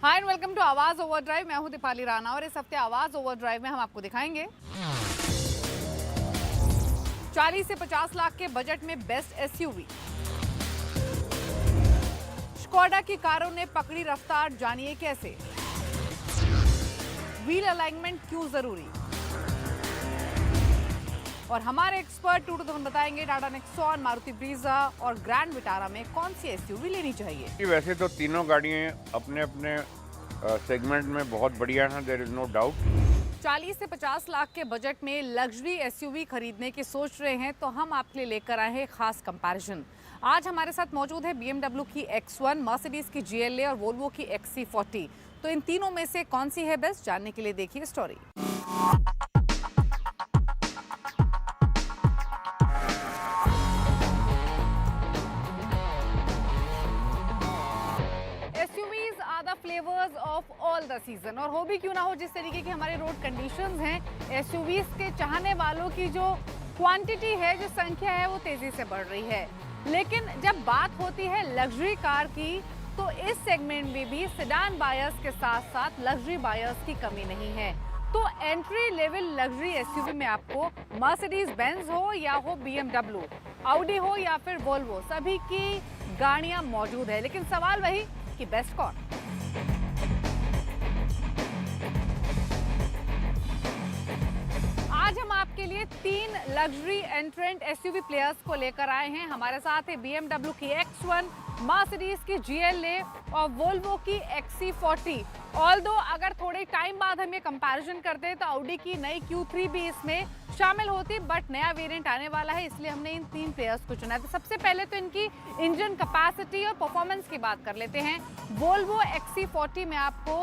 Hi and welcome to आवाज overdrive. मैं हूं दीपाली राणा और इस हफ्ते आवाज ओवरड्राइव में हम आपको दिखाएंगे 40 से 50 लाख के बजट में बेस्ट एसयूवी। स्कोडा की कारों ने पकड़ी रफ्तार, जानिए कैसे। व्हील अलाइनमेंट क्यों जरूरी, और हमारे एक्सपर्ट टू बताएंगे टाटा नेक्सॉन, मारुति ब्रीजा और ग्रैंड विटारा में कौन सी एसयूवी लेनी चाहिए। वैसे तो तीनों गाड़ियां अपने अपने सेगमेंट में बहुत बढ़िया हैं, देयर इज नो डाउट। 40 से 50 लाख के बजट में लग्जरी एसयूवी खरीदने की सोच रहे हैं तो हम आपके लिए लेकर आए हैं खास कंपैरिजन। आज हमारे साथ मौजूद है BMW की X1, मर्सिडीज की GLA और वोल्वो की XC40। तो इन तीनों में से कौन सी है बेस्ट, जानने के लिए देखिए story. Flavours of all the season, और हो भी क्यों ना हो जिस तरीके की हमारे रोड कंडीशंस हैं, एसयूवीज के चाहने वालों की जो क्वांटिटी है, जो संख्या है, वो तेजी से बढ़ रही है। लेकिन जब बात होती है लग्जरी कार की, तो इस सेगमेंट में भी सेडान बायर्स के साथ साथ लग्जरी बायर्स की कमी नहीं है। तो एंट्री लेवल लग्जरी एसयूवी में आपको मर्सिडीज बेंज हो या हो BMW, ऑडी हो या फिर वोल्वो, सभी की गाड़ियां मौजूद है। लेकिन सवाल वही कि बेस्ट कौन। आज हम आपके लिए 3 लग्जरी एंट्रेंट एसयूवी प्लेयर्स को लेकर आए हैं। हमारे साथ है BMW की X1, मर्सिडीज की GLA और वोल्वो की XC40। ऑल्दो अगर थोड़े टाइम बाद हम ये कंपैरिजन करते हैं तो ऑडी की नई Q3 भी इसमें शामिल होती, बट नया वेरिएंट आने वाला है, इसलिए हमने इन 3 प्लेयर्स को चुना। तो सबसे पहले तो इनकी इंजन कैपेसिटी और परफॉर्मेंस की बात कर लेते हैं। वोल्वो XC40 में आपको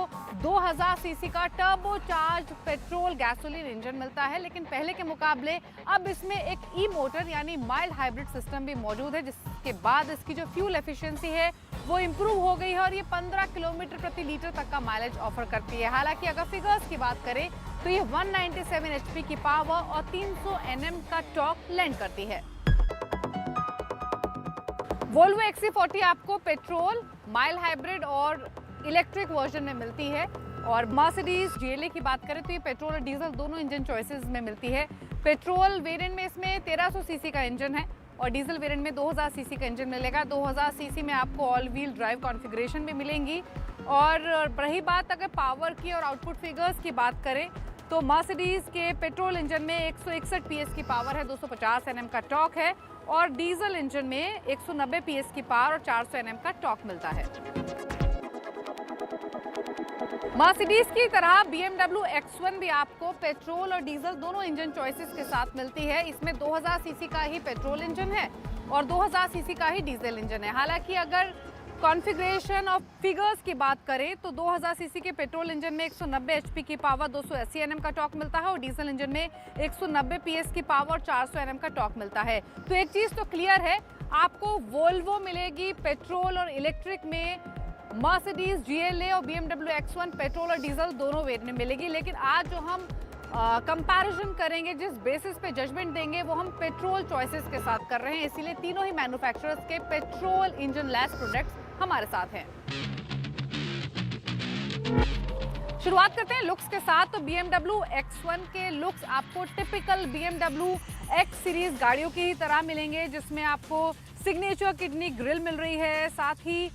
2000 सीसी का turbo charge petrol gasoline engine मिलता है, लेकिन पहले के मुकाबले अब इसमें एक ई मोटर यानी माइल्ड हाइब्रिड सिस्टम भी मौजूद है, जिसके बाद इसकी जो फ्यूल एफिशिएंसी है वो इम्प्रूव हो गई है और ये 15 किलोमीटर प्रति लीटर तक का माइलेज ऑफर करती है। हालांकि अगर फिगर्स की बात करें तो ये 197 HP की पावर और 300 Nm का टॉर्क लैंड करती है। वोल्वो XC40 आपको पेट्रोल, माइल्ड हाइब्रिड और इलेक्ट्रिक वर्जन में मिलती है, और मर्सिडीज GLA की बात करें तो ये पेट्रोल और डीजल दोनों इंजन चॉइसेस में मिलती है। पेट्रोल वेरिएंट में इसमें 1300 सीसी का इंजन है और डीजल वेरिएंट में 2000 सीसी का इंजन मिलेगा। 2000 सीसी में आपको ऑल व्हील ड्राइव कॉन्फ़िगरेशन भी मिलेंगी। और रही बात अगर पावर की और आउटपुट फिगर्स की बात करें तो मर्सिडीज के पेट्रोल इंजन में 161 PS की पावर है, 250 Nm का टॉर्क है, और डीजल इंजन में 190 PS की पावर और 400 Nm का टॉर्क मिलता है। मर्सिडीज की तरह BMW X1 भी आपको पेट्रोल और डीजल दोनों इंजन चॉइसेस के साथ मिलती है। इसमें 2000 सीसी का ही पेट्रोल इंजन है और 2000 सीसी का ही डीजल इंजन है। हालांकि अगर कॉन्फ़िगरेशन और फिगर्स की बात करें तो 2000 सीसी के पेट्रोल इंजन में 190 HP की पावर, 280 Nm का टॉर्क मिलता है, और डीजल इंजन में 190 PS की पावर और 400 Nm का टॉर्क मिलता है। तो एक चीज़ तो क्लियर है, आपको वोल्वो मिलेगी पेट्रोल और इलेक्ट्रिक में, मर्सिडीज GLA और BMW X1 पेट्रोल और डीजल दोनों वेरिएंट में मिलेगी। लेकिन आज जो हम कंपैरिजन करेंगे, जिस बेसिस पे जजमेंट देंगे, वो हम पेट्रोल चॉइसेस के साथ कर रहे हैं, इसीलिए तीनों ही मैन्युफैक्चरर्स के पेट्रोल इंजन लेस प्रोडक्ट्स हमारे साथ हैं। शुरुआत करते हैं लुक्स के साथ। तो BMW X1 के लुक्स आपको टिपिकल BMW X सीरीज गाड़ियों की ही तरह मिलेंगे, जिसमें आपको सिग्नेचर किडनी ग्रिल मिल रही है, साथ ही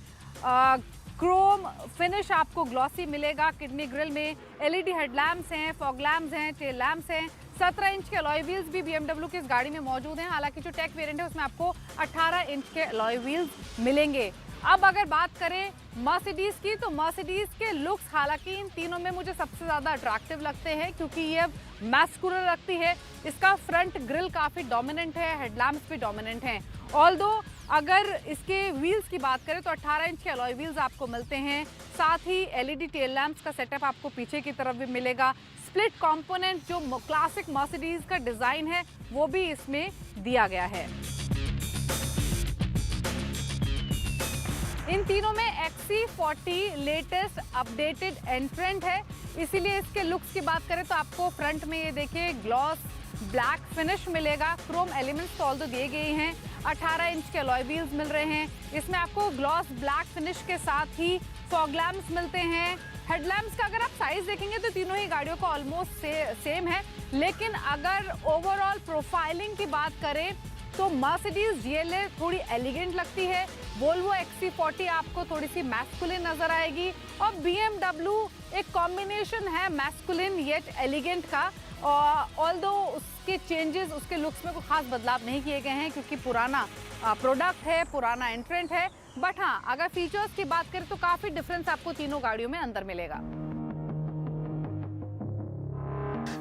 क्रोम फिनिश आपको ग्लॉसी मिलेगा किडनी ग्रिल में। LED हेडलैम्प्स हैं, फॉग लैम्प्स हैं, टेल लैम्प्स हैं। 17 इंच के अलॉय व्हील्स भी BMW की इस गाड़ी में मौजूद हैं। हालांकि जो टेक वेरिएंट है उसमें आपको 18 इंच के अलॉय व्हील्स मिलेंगे। अब अगर बात करें मर्सिडीज की, तो मर्सिडीज के लुक्स हालांकि इन तीनों में मुझे सबसे ज़्यादा अट्रैक्टिव लगते हैं, क्योंकि ये मैस्कुलर लगती है। इसका फ्रंट ग्रिल काफ़ी डोमिनेंट है, हेडलैम्प्स भी डोमिनेंट हैं। ऑल्दो अगर इसके व्हील्स की बात करें तो 18 इंच के अलॉय व्हील्स आपको मिलते हैं, साथ ही LED टेल लैम्प्स का सेटअप आपको पीछे की तरफ भी मिलेगा। स्प्लिट कंपोनेंट जो क्लासिक मर्सिडीज का डिज़ाइन है वो भी इसमें दिया गया है। इन तीनों में XC40 लेटेस्ट अपडेटेड एंट्रेंट है, इसीलिए इसके लुक्स की बात करें तो आपको फ्रंट में ये देखिए ग्लॉस ब्लैक फिनिश मिलेगा। क्रोम एलिमेंट्स तो ऑल्दो दिए गए हैं, 18 इंच के अलॉय व्हील्स मिल रहे हैं। इसमें आपको ग्लॉस ब्लैक फिनिश के साथ ही फॉग लैम्प्स मिलते हैं। हेडलैम्प्स का अगर आप साइज देखेंगे तो तीनों ही गाड़ियों का ऑलमोस्ट सेम है, लेकिन अगर ओवरऑल प्रोफाइलिंग की बात करें तो मर्सिडीज GLA थोड़ी एलिगेंट लगती है, वोल्वो XC40 आपको थोड़ी सी मैस्कुलिन नजर आएगी, और BMW एक कॉम्बिनेशन है मैस्कुलिन येट एलिगेंट का। ऑल्दो उसके चेंजेस, उसके लुक्स में कोई खास बदलाव नहीं किए गए हैं क्योंकि पुराना प्रोडक्ट है, पुराना एंट्रेंट है। बट हाँ, अगर फीचर्स की बात करें तो काफी डिफरेंस आपको तीनों गाड़ियों में अंदर मिलेगा।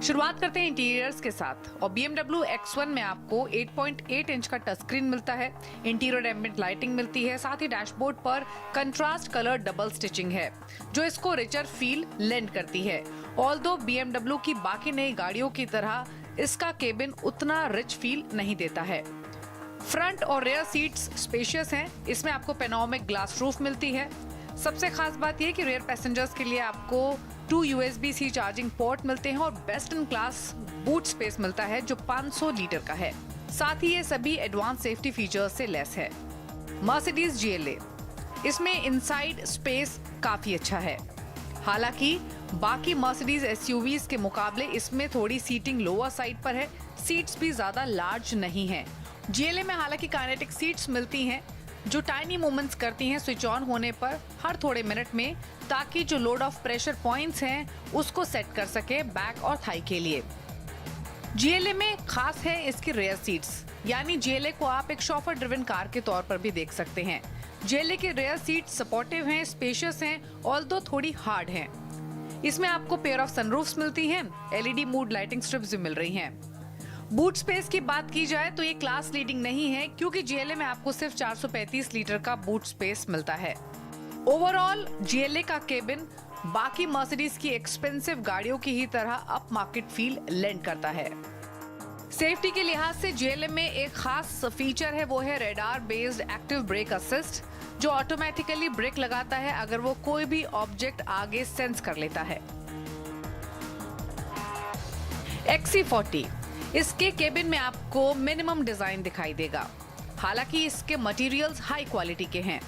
शुरुआत करते हैं इंटीरियर्स के साथ, और BMW X1 में आपको 8.8 इंच का टच स्क्रीन मिलता है, इंटीरियर एम्बिएंट लाइटिंग मिलती है, साथ ही डैशबोर्ड पर कंट्रास्ट कलर डबल स्टिचिंग है जो इसको रिचर फील लेंड करती है। ऑल्दो BMW की बाकी नई गाड़ियों की तरह इसका केबिन उतना रिच फील नहीं देता है। फ्रंट और रेयर सीट्स स्पेशियस हैं, इसमें आपको पेनोरामिक ग्लास रूफ मिलती है। सबसे खास बात यह कि रेयर पैसेंजर्स के लिए आपको 2 USB-C चार्जिंग पोर्ट मिलते हैं और best in class boot space मिलता है जो 500 लीटर का है। साथ ही ये सभी एडवांस सेफ्टी फीचर्स से लेस है। मर्सिडीज GLA, इसमें इनसाइड स्पेस काफी अच्छा है। हालांकि बाकी मर्सिडीज SUVs के मुकाबले इसमें थोड़ी सीटिंग लोअर साइड पर है, सीट्स भी ज्यादा लार्ज नहीं है। GLA में हालांकि काइनेटिक सीट्स मिलती हैं जो टाइनी मूवमेंट्स करती हैं स्विच ऑन होने पर हर थोड़े मिनट में, ताकि जो लोड ऑफ प्रेशर पॉइंट्स हैं उसको सेट कर सके बैक और थाई के लिए। GLA में खास है इसकी रेयर सीट्स, यानी GLA को आप एक शॉफर ड्रिवन कार के तौर पर भी देख सकते हैं। GLA के रेयर सीट्स सपोर्टिव हैं, स्पेशियस हैं, ऑल्दो थोड़ी हार्ड हैं। इसमें आपको पेयर ऑफ सनरूफ्स मिलती हैं, LED मूड लाइटिंग स्ट्रिप्स भी मिल रही हैं। बूट स्पेस की बात की जाए तो ये क्लास लीडिंग नहीं है क्योंकि GLA में आपको सिर्फ 435 लीटर का बूट स्पेस मिलता है। ओवरऑल GLA का केबिन बाकी मर्सिडीज की एक्सपेंसिव गाड़ियों की ही तरह अप मार्केट फील लेंड करता है। सेफ्टी के लिहाज से GLA में एक खास फीचर है, वो है radar based active brake assist, जो ऑटोमेटिकली ब्रेक लगाता है अगर वो कोई भी ऑब्जेक्ट आगे सेंस कर लेता है। XC40, इसके केबिन में आपको मिनिमम डिजाइन दिखाई देगा, हालांकि इसके मटेरियल्स हाई क्वालिटी के हैं।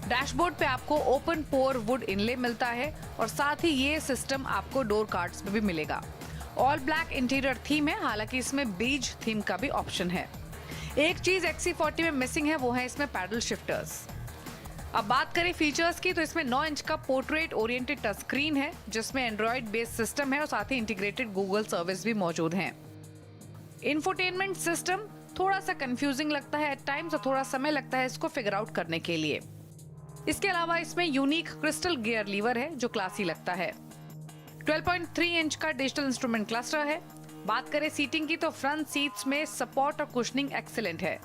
डैशबोर्ड पे आपको ओपन पोर वुड इनले मिलता है और साथ ही ये सिस्टम आपको डोर कार्ड्स में भी मिलेगा। ऑल ब्लैक इंटीरियर थीम है, हालांकि इसमें बीज थीम का भी ऑप्शन है। एक चीज XC40 में मिसिंग है, वो है इसमें पैडल शिफ्टर्स। अब बात करें फीचर्स की तो इसमें 9 इंच का पोर्ट्रेट ओरिएंटेड टच स्क्रीन है जिसमें एंड्रॉइड बेस्ड सिस्टम है और साथ ही इंटीग्रेटेड गूगल सर्विस भी मौजूद है। इंफोटेनमेंट सिस्टम थोड़ा सा कंफ्यूजिंग लगता है एट टाइम्स और थोड़ा समय लगता है इसको फिगर आउट करने के लिए। इसके अलावा इसमें यूनिक क्रिस्टल गियर लीवर है जो क्लासी लगता है। 12.3 इंच का डिजिटल इंस्ट्रूमेंट क्लस्टर है। बात करें सीटिंग की तो फ्रंट सीट्स में सपोर्ट और कुशनिंग एक्सीलेंट है,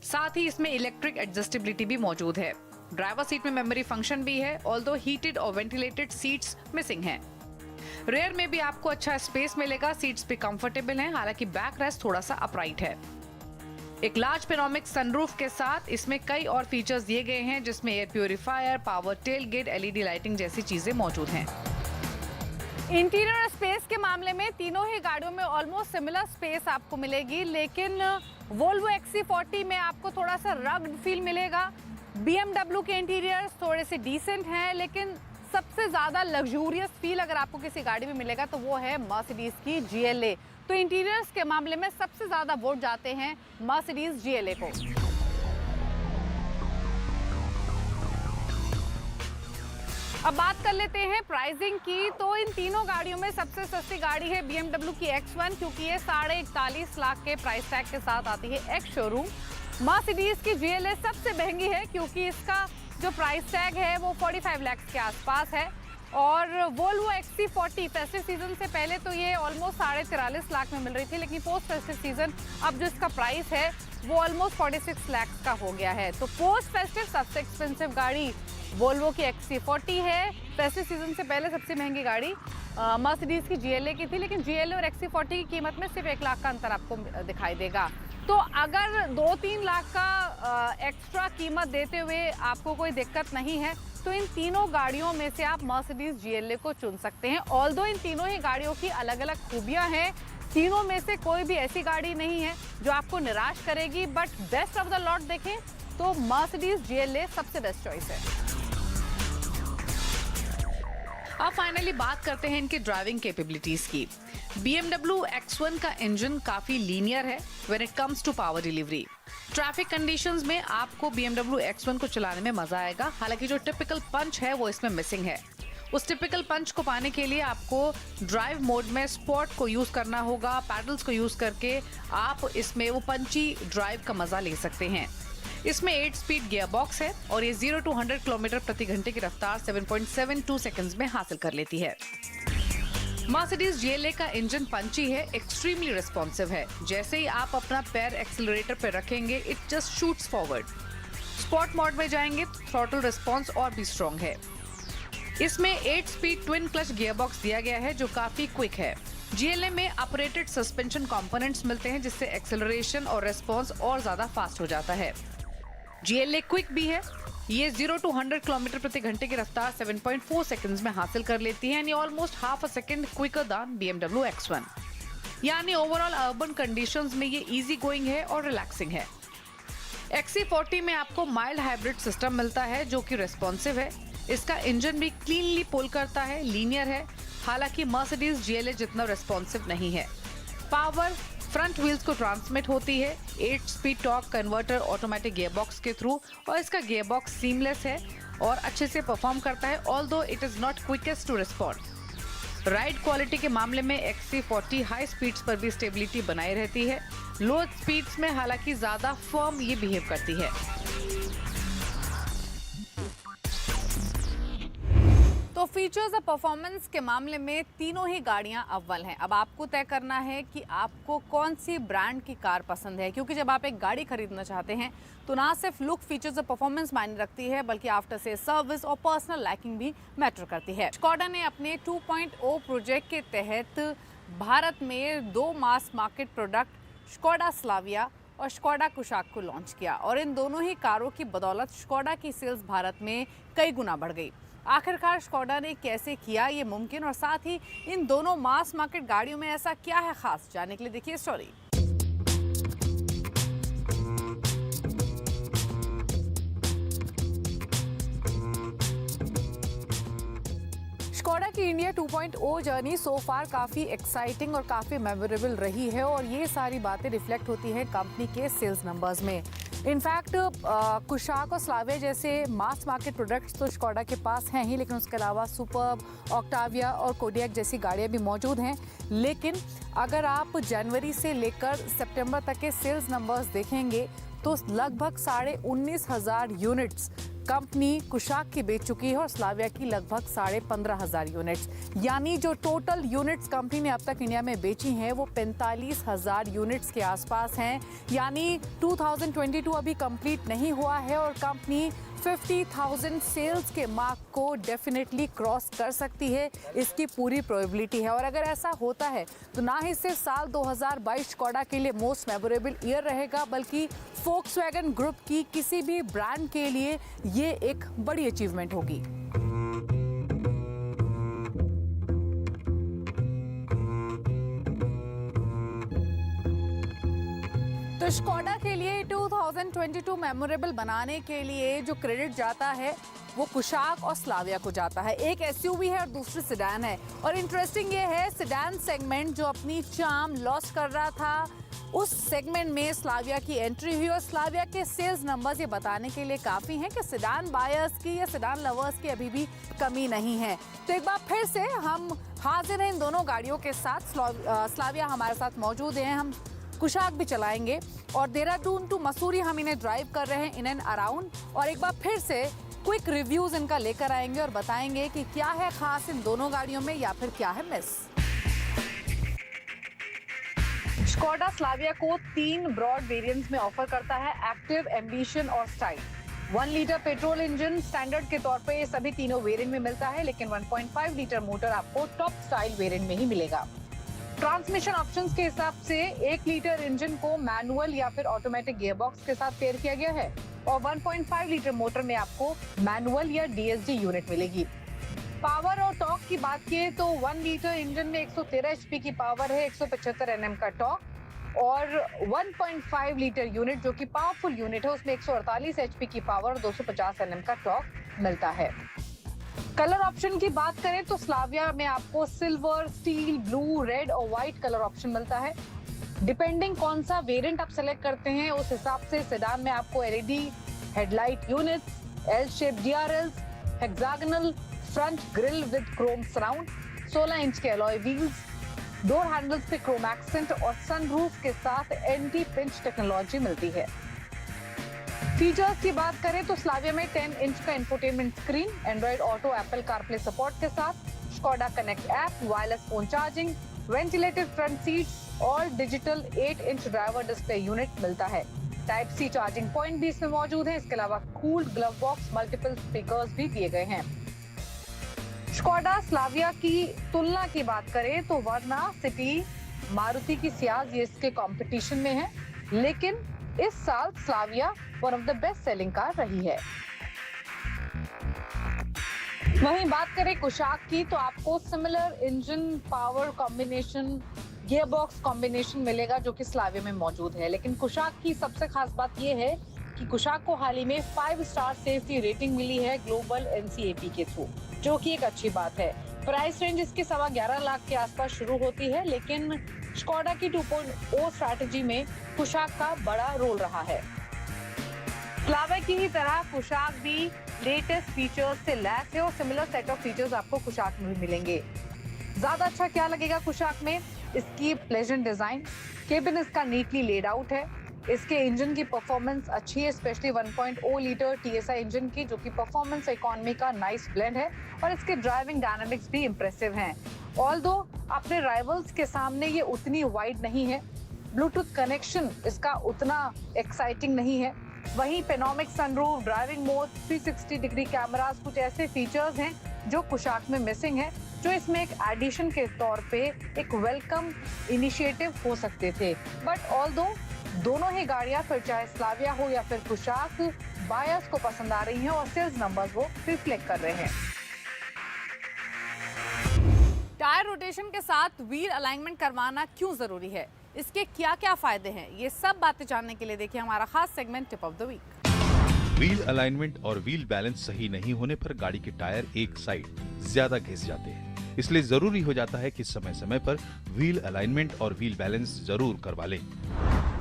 साथ ही इसमें इलेक्ट्रिक एडजस्टेबिलिटी भी मौजूद है। ड्राइवर सीट में मेमोरी फंक्शन भी है, ऑल्दो हीटेड और वेंटिलेटेड सीट्स मिसिंग हैं। रेयर में भी आपको अच्छा स्पेस मिलेगा, सीट्स भी कंफर्टेबल हैं, हालांकि बैक रेस्ट थोड़ा सा अपराइट है। एक लार्ज पेनोरामिक सनरूफ के साथ इसमें कई और फीचर्स दिए गए हैं जिसमें air purifier, power tailgate, LED lighting जैसी चीजें मौजूद हैं। इंटीरियर स्पेस के मामले में तीनों ही गाड़ियों में ऑलमोस्ट सिमिलर स्पेस आपको मिलेगी, लेकिन वोल्वो XC40 में आपको थोड़ा सा रग्ड फील मिलेगा। BMW के इंटीरियर्स थोड़े से डिसेंट हैं, लेकिन सबसे ज्यादा लग्जूरियस फील अगर आपको किसी गाड़ी में मिलेगा तो वो है मर्सिडीज की GLA। तो इंटीरियर्स के मामले में सबसे ज्यादा वोट जाते हैं मर्सिडीज GLA को। अब बात कर लेते हैं प्राइसिंग की, तो इन तीनों गाड़ियों में सबसे सस्ती गाड़ी है BMW की X1 क्योंकि ये 41.5 लाख के प्राइस टैग के साथ आती है एक्स शोरूम। मर्सिडीज की GLA सबसे महंगी है क्योंकि इसका जो प्राइस टैग है वो 45 लाख के आसपास है, और वोल्वो XC40 फेस्टिव सीजन से पहले तो ये ऑलमोस्ट 43.5 लाख में मिल रही थी, लेकिन पोस्ट फेस्टिव सीजन अब जो इसका प्राइस है वो ऑलमोस्ट 46 लाख का हो गया है। तो पोस्ट फेस्टिव सबसे एक्सपेंसिव गाड़ी वोल्वो की XC40 है। फेस्टिव सीजन से पहले सबसे महंगी गाड़ी मर्सिडीज की GLA की थी, लेकिन GLA और XC40 की कीमत में सिर्फ 1 लाख का अंतर आपको दिखाई देगा। तो अगर 2-3 लाख का एक्स्ट्रा कीमत देते हुए आपको कोई दिक्कत नहीं है तो इन तीनों गाड़ियों में से आप मर्सिडीज GLA को चुन सकते हैं। ऑल्दो इन तीनों ही गाड़ियों की अलग अलग खूबियां हैं, तीनों में से कोई भी ऐसी गाड़ी नहीं है जो आपको निराश करेगी, but best of the lot देखें तो मर्सिडीज GLA सबसे बेस्ट चॉइस है। अब फाइनली बात करते हैं इनके ड्राइविंग कैपेबिलिटीज की। BMW X1 का इंजन काफी लीनियर है when it comes to power delivery. Traffic conditions में आपको BMW X1 को चलाने में मजा आएगा। हालांकि जो टिपिकल पंच है वो इसमें मिसिंग है। उस टिपिकल पंच को पाने के लिए आपको ड्राइव मोड में स्पोर्ट को यूज करना होगा। पैडल्स को यूज करके आप इसमें वो पंची ड्राइव का मजा ले सकते हैं। इसमें 8 स्पीड गियर बॉक्स है और ये 0 to 100 किलोमीटर प्रति घंटे की रफ्तार 7.72 सेकंड्स में हासिल कर लेती है। मर्सिडीज GLA का इंजन पंची है, एक्सट्रीमली रिस्पॉन्सिव है। जैसे ही आप अपना पैर एक्सीलरेटर पर रखेंगे it just shoots forward. Sport mode में जाएंगे थ्रॉटल रिस्पॉन्स और भी स्ट्रॉन्ग है। इसमें 8 speed twin clutch gear box दिया गया है जो काफी क्विक है। GLA में ऑपरेटेड सस्पेंशन कंपोनेंट्स मिलते हैं जिससे एक्सेलरेशन और रिस्पॉन्स और ज्यादा फास्ट हो जाता है। GLA क्विक भी है। ये 0 to 100 किलोमीटर प्रति घंटे की रफ्तार 7.4 सेकंड्स में हासिल कर लेती है, यानी almost half a second quicker than BMW X1। यानी ओवरऑल अर्बन कंडीशंस में ये इजी गोइंग है और रिलैक्सिंग है। XC40 में आपको माइल्ड हाइब्रिड सिस्टम मिलता है जो कि रिस्पॉन्सिव है। इसका इंजन भी क्लीनली पुल करता है, लीनियर है। हालांकि मर्सिडीज GLA जितना रिस्पॉन्सिव नहीं है। पावर फ्रंट व्हील्स को ट्रांसमिट होती है 8 speed torque converter automatic gearbox के थ्रू, और इसका गियरबॉक्स सीमलेस है और अच्छे से परफॉर्म करता है, although it is not quickest to respond. Ride quality के मामले में XC40 हाई स्पीड्स पर भी स्टेबिलिटी बनाई रहती है। लो स्पीड्स में हालांकि ज्यादा फर्म ये बिहेव करती है। तो फीचर्स और परफॉर्मेंस के मामले में तीनों ही गाड़ियां अव्वल हैं। अब आपको तय करना है कि आपको कौन सी ब्रांड की कार पसंद है, क्योंकि जब आप एक गाड़ी खरीदना चाहते हैं तो ना सिर्फ लुक, फीचर्स और परफॉर्मेंस मायने रखती है, बल्कि आफ्टर से सर्विस और पर्सनल लाइकिंग भी मैटर करती है। स्कोडा ने अपने 2.0 प्रोजेक्ट के तहत भारत में 2 mass market product Skoda Slavia और स्कोडा कुशाक को लॉन्च किया, और इन दोनों ही कारों की बदौलत स्कोडा की सेल्स भारत में कई गुना बढ़ गई। आखिरकार स्कोडा ने कैसे किया ये मुमकिन, और साथ ही इन दोनों मास मार्केट गाड़ियों में ऐसा क्या है खास, जानने के लिए देखिए स्टोरी। स्कोडा की इंडिया 2.0 जर्नी सो फार काफ़ी एक्साइटिंग और काफ़ी मेमोरेबल रही है, और ये सारी बातें रिफ्लेक्ट होती हैं कंपनी के सेल्स नंबर्स में। इनफैक्ट कुशाक और स्लाविया जैसे मास मार्केट प्रोडक्ट्स तो स्कोडा के पास हैं ही, लेकिन उसके अलावा सुपर्ब, ऑक्टाविया और कोडियक जैसी गाड़ियां भी मौजूद हैं। लेकिन अगर आप जनवरी से लेकर सितंबर तक के सेल्स नंबर्स देखेंगे तो लगभग 19,500 यूनिट्स कंपनी कुशाक की बेच चुकी है और स्लाविया की लगभग 15,500 यूनिट्स। यानी जो टोटल यूनिट्स कंपनी ने अब तक इंडिया में बेची हैं वो 45,000 यूनिट्स के आसपास हैं। यानी 2022 अभी कंप्लीट नहीं हुआ है और कंपनी 50,000 सेल्स के मार्क को डेफिनेटली क्रॉस कर सकती है, इसकी पूरी प्रोबेबिलिटी है। और अगर ऐसा होता है तो ना ही सिर्फ साल 2022 स्कोडा के लिए मोस्ट मेमोरेबल ईयर रहेगा, बल्कि फोक्सवैगन ग्रुप की किसी भी ब्रांड के लिए ये एक बड़ी अचीवमेंट होगी। तो स्कोडा के लिए 2022 मेमोरेबल बनाने के लिए जो क्रेडिट जाता है वो कुशाक और स्लाविया को जाता है। एक एसयूवी है और दूसरी सेडान है, और इंटरेस्टिंग ये है सेडान सेगमेंट जो अपनी चार्म लॉस कर रहा था, उस सेगमेंट में स्लाविया की एंट्री हुई, और स्लाविया के सेल्स नंबर्स ये बताने के लिए काफ़ी हैं कि सेडान बायर्स की या सेडान लवर्स की अभी भी कमी नहीं है। तो एक बार फिर से हम हाजिर हैं इन दोनों गाड़ियों के साथ। स्लाविया हमारे साथ मौजूद हैं, हम कुशाक भी चलाएंगे, और देहरादून टू मसूरी हम इन्हें ड्राइव कर रहे हैं इन एंड अराउंड, और एक बार फिर से क्विक रिव्यूज इनका लेकर आएंगे और बताएंगे कि क्या है खास इन दोनों गाड़ियों में या फिर क्या है मिस। स्कोडा स्लाविया को 3 ब्रॉड वेरिएंट्स में ऑफर करता है, एक्टिव, एम्बिशन और style. 1 litre petrol engine standard के तौर पे ये सभी तीनों वेरिएंट में मिलता है, लेकिन 1.5 लीटर मोटर आपको टॉप स्टाइल वेरिएंट में ही मिलेगा। ट्रांसमिशन ऑप्शंस के हिसाब से 1 लीटर इंजन को मैनुअल या फिर ऑटोमेटिक गियरबॉक्स के साथ पेयर किया गया है, और 1.5 लीटर मोटर में आपको मैनुअल या DSG यूनिट मिलेगी। पावर और टॉर्क की बात किए तो 1 लीटर इंजन में 113 HP की पावर है, 175 Nm का टॉर्क, और 1.5 लीटर यूनिट जो कि पावरफुल यूनिट है उसमें 148 HP की पावर और 250 Nm का टॉर्क मिलता है। कलर ऑप्शन की बात करें तो स्लाविया में आपको सिल्वर, स्टील, ब्लू, रेड और व्हाइट कलर ऑप्शन मिलता है। डिपेंडिंग कौन सा वेरिएंट आप सेलेक्ट करते हैं उस हिसाब से सेडान में आपको LED headlight units, L shape DRLs, hexagonal front grille with Chrome surround, 16 inch के अलॉय व्हील्स, डोर हैंडल्स पे क्रोम एक्सेंट और सनरूफ के साथ एंटी पिंच टेक्नोलॉजी मिलती है। फीचर्स की बात करें तो स्लाविया में 10 इंच का infotainment screen, android auto, Apple CarPlay support के साथ, Skoda connect app, wireless phone charging, ventilated front seats और digital 8 inch driver display unit मिलता है। टाइप सी चार्जिंग पॉइंट भी इसमें मौजूद है। इसके अलावा cooled glove box, multiple speakers भी दिए गए हैं। स्कोडा स्लाविया की तुलना की बात करें तो वर्ना सिटी, मारुति की सियाज ये इसके कंपटीशन में है, लेकिन इस साल Slavia one of the best selling car रही है। वहीं बात करें कुशाक की तो आपको similar engine power combination, gear box combination मिलेगा जो कि स्लाविया में मौजूद है। लेकिन कुशाक की सबसे खास बात यह है कि कुशाक को हाल ही में 5 स्टार सेफ्टी रेटिंग मिली है ग्लोबल एनसीएपी के थ्रू, जो कि एक अच्छी बात है। प्राइस रेंज इसकी 11.25 लाख के आसपास शुरू होती है, लेकिन स्कोडा की 2.0 स्ट्रैटेजी में कुशाक का बड़ा रोल रहा है। स्लाविया की ही तरह कुशाक भी लेटेस्ट फीचर्स से लैस है और सिमिलर सेट ऑफ फीचर्स आपको कुशाक में भी मिलेंगे। ज्यादा अच्छा क्या लगेगा कुशाक में? इसकी प्लेजेंट डिजाइन, केबिन इसका नीटली लेड आउट है, इसके इंजन की परफॉर्मेंस अच्छी है, स्पेशली 1.0 लीटर टीएसआई इंजन की, जो कि परफॉर्मेंस इकोनॉमी का नाइस ब्लेंड है, और इसके ड्राइविंग डायनामिक्स भी इंप्रेसिव हैं। ऑल्दो अपने राइवल्स के सामने ये उतनी वाइड नहीं है, ब्लूटूथ कनेक्शन इसका उतना एक्साइटिंग नहीं है। वहीं panoramic sunroof, driving mode, 360 degree cameras, कुछ ऐसे फीचर्स हैं जो कुशाक में मिसिंग है, जो इसमें एक एडिशन के तौर पे एक वेलकम इनिशिएटिव हो सकते थे। बट ऑल्दो दोनों ही गाड़ियां, फिर चाहे स्लाविया हो या फिर कुशाक, बायर्स को पसंद आ रही हैं और सेल्स नंबर्स वो रिफ्लेक्ट कर रहे हैं। टायर रोटेशन के साथ व्हील अलाइनमेंट करवाना क्यों जरूरी है, इसके क्या क्या फायदे हैं, ये सब बातें जानने के लिए देखिए हमारा खास segment tip of the week. Wheel alignment और व्हील बैलेंस सही नहीं होने पर गाड़ी के टायर एक साइड ज्यादा घिस जाते हैं, इसलिए जरूरी हो जाता है कि समय समय पर व्हील अलाइनमेंट और व्हील बैलेंस जरूर करवा लें।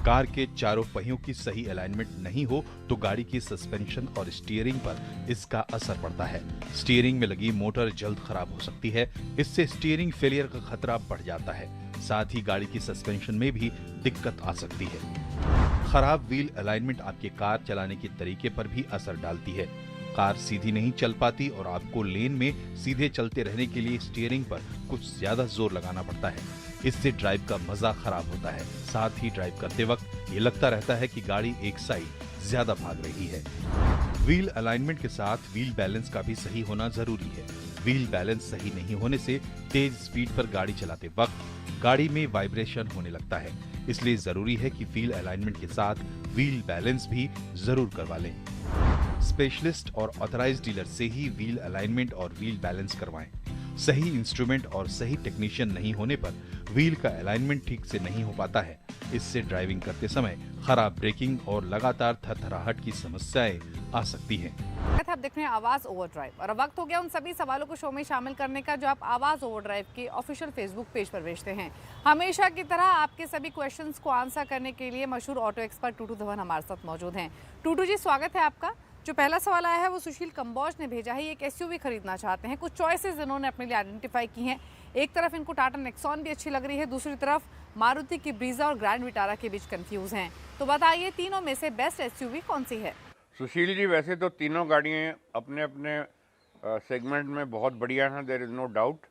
कार के चारों पहियों की सही अलाइनमेंट नहीं हो तो गाड़ी की सस्पेंशन और स्टीयरिंग पर इसका असर पड़ता है। स्टीयरिंग में लगी मोटर जल्द खराब हो सकती है, इससे स्टीयरिंग फेलियर का खतरा बढ़ जाता है। साथ ही गाड़ी की सस्पेंशन में भी दिक्कत आ सकती है। खराब व्हील अलाइनमेंट आपके कार चलाने के तरीके पर भी असर डालती है। कार सीधी नहीं चल पाती और आपको लेन में सीधे चलते रहने के लिए स्टीयरिंग पर कुछ ज्यादा जोर लगाना पड़ता है। इससे ड्राइव का मजा खराब होता है। साथ ही ड्राइव करते वक्त ये लगता रहता है कि गाड़ी एक साइड ज्यादा भाग रही है। व्हील अलाइनमेंट के साथ व्हील बैलेंस का भी सही होना जरूरी है। व्हील बैलेंस सही नहीं होने से तेज स्पीड पर गाड़ी चलाते वक्त गाड़ी में वाइब्रेशन होने लगता है, इसलिए जरूरी है कि व्हील अलाइनमेंट के साथ व्हील बैलेंस भी जरूर करवा लें। स्पेशलिस्ट और ऑथराइज्ड डीलर से ही व्हील अलाइनमेंट और व्हील बैलेंस करवाएं। सही इंस्ट्रूमेंट और सही टेक्नीशियन नहीं होने पर व्हील का अलाइनमेंट ठीक से नहीं हो पाता है। इससे ड्राइविंग करते समय खराब ब्रेकिंग और लगातार थरथराहट की समस्याएं आ सकती हैं। आप देख रहे हैं आवाज ओवरड्राइव, और अब वक्त हो गया उन सभी सवालों को शो में शामिल करने का जो आप आवाज ओवरड्राइव के ऑफिशियल फेसबुक पेज पर भेजते हैं। हमेशा की तरह आपके सभी क्वेश्चंस को आंसर करने के लिए मशहूर ऑटो एक्सपर्ट टूटू धवन हमारे साथ मौजूद हैं। टूटू जी, स्वागत है आपका। जो पहला सवाल आया है वो सुशील कंबोज ने भेजा है। ये एक एसयूवी खरीदना चाहते हैं, कुछ चॉइसेस इन्होंने अपने लिए आइडेंटिफाई की हैं। एक तरफ इनको टाटा नेक्सॉन भी अच्छी लग रही है, दूसरी तरफ मारुति की ब्रीजा और ग्रैंड विटारा के बीच कंफ्यूज हैं। तो बताइए तीनों में से बेस्ट एसयूवी कौन सी है? सुशील जी, वैसे तो तीनों गाड़ियाँ अपने अपने सेगमेंट में बहुत बढ़िया हैं, देयर इज़ नो डाउट।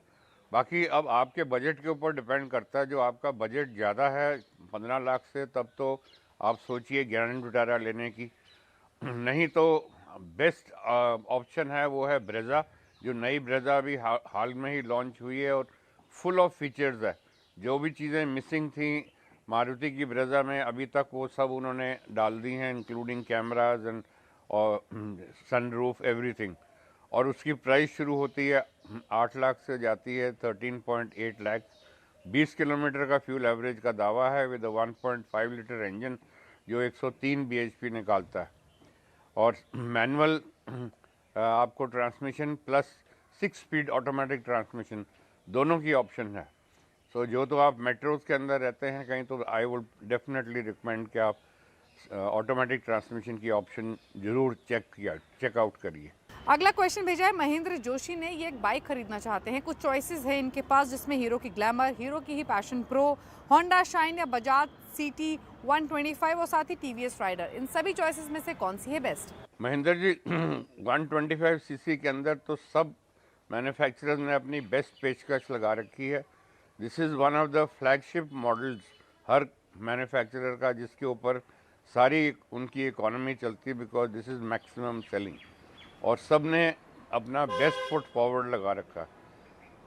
बाकी अब आपके बजट के ऊपर डिपेंड करता है। जो आपका बजट ज़्यादा है 15 लाख से, तब तो आप सोचिए ग्रैंड विटारा लेने की। नहीं तो बेस्ट ऑप्शन है वो है ब्रेजा। जो नई ब्रेजा अभी हाल में ही लॉन्च हुई है और फुल ऑफ फीचर्स है। जो भी चीज़ें मिसिंग थी मारुति की ब्रेजा में अभी तक वो सब उन्होंने डाल दी हैं, इंक्लूडिंग कैमराज एंड और सनरूफ एवरीथिंग। और उसकी प्राइस शुरू होती है 8 लाख से जाती है 13.8 लाख। 20 किलोमीटर का फ्यूल एवरेज का दावा है विद 1.5 लीटर इंजन जो 103 bhp निकालता है। और मैनुअल आपको transmission plus 6 speed automatic transmission, दोनों की ऑप्शन है। सो जो तो आप मेट्रोज़ के अंदर रहते हैं कहीं, तो आई वुड डेफिनेटली रिकमेंड कि आप ऑटोमेटिक ट्रांसमिशन की ऑप्शन ज़रूर चेकआउट करिए। अगला क्वेश्चन भेजा है महेंद्र जोशी ने। ये एक बाइक खरीदना चाहते हैं, कुछ चॉइसेस है इनके पास जिसमें हीरो की ग्लैमर, हीरो की ही पैशन प्रो, होंडा शाइन या बजाज CT 125 और साथ ही TVS राइडर। इन सभी चॉइसेस में से कौन सी है बेस्ट? महेंद्र जी 125 सीसी के अंदर तो सब मैन्युफैक्चरर्स ने अपनी बेस्ट पेशकश लगा रखी है। This is one of the flagship models her manufacturer का, जिसके ऊपर सारी उनकी इकोनॉमी चलती है, because this is maximum selling और सब ने अपना बेस्ट फुट फॉरवर्ड लगा रखा।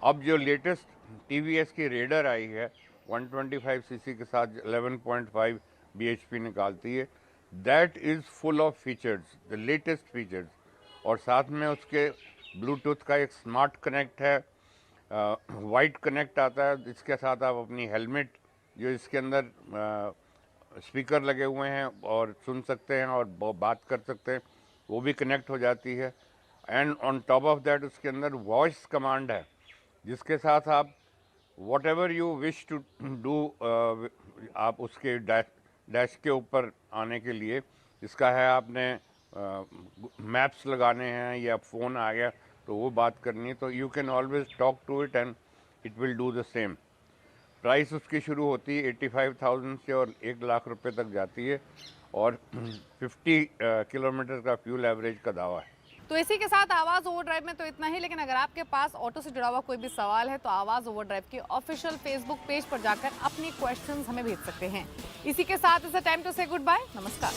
अब जो लेटेस्ट TVS की रेडर आई है 125 सीसी के साथ 11.5 bhp निकालती है, that is full of features, the latest features, और साथ में उसके ब्लूटूथ का एक स्मार्ट कनेक्ट है, वाइट कनेक्ट आता है, इसके साथ आप अपनी हेलमेट जो इसके अंदर स्पीकर लगे हुए हैं और सुन सकते हैं और बात कर सकते हैं, वो भी कनेक्ट हो जाती है। And on top of that उसके अंदर वॉइस कमांड है, जिसके साथ आप whatever you wish to do, आप उसके डैश के ऊपर आने के लिए इसका है, आपने मैप्स लगाने हैं या फ़ोन आ गया तो वो बात करनी है, तो you can always talk to it and it will do the same. Price उसकी शुरू होती है 85,000 से और 1 लाख रुपए तक जाती है और 50 किलोमीटर का फ्यूल एवरेज का दावा है। तो इसी के साथ आवाज़ ओवरड्राइव में तो इतना ही, लेकिन अगर आपके पास ऑटो से जुड़ा हुआ कोई भी सवाल है तो आवाज़ ओवरड्राइव के ऑफिशियल फेसबुक पेज पर जाकर अपनी क्वेश्चंस हमें भेज सकते हैं। इसी के साथ इट्स टाइम टू से गुड बाय, नमस्कार।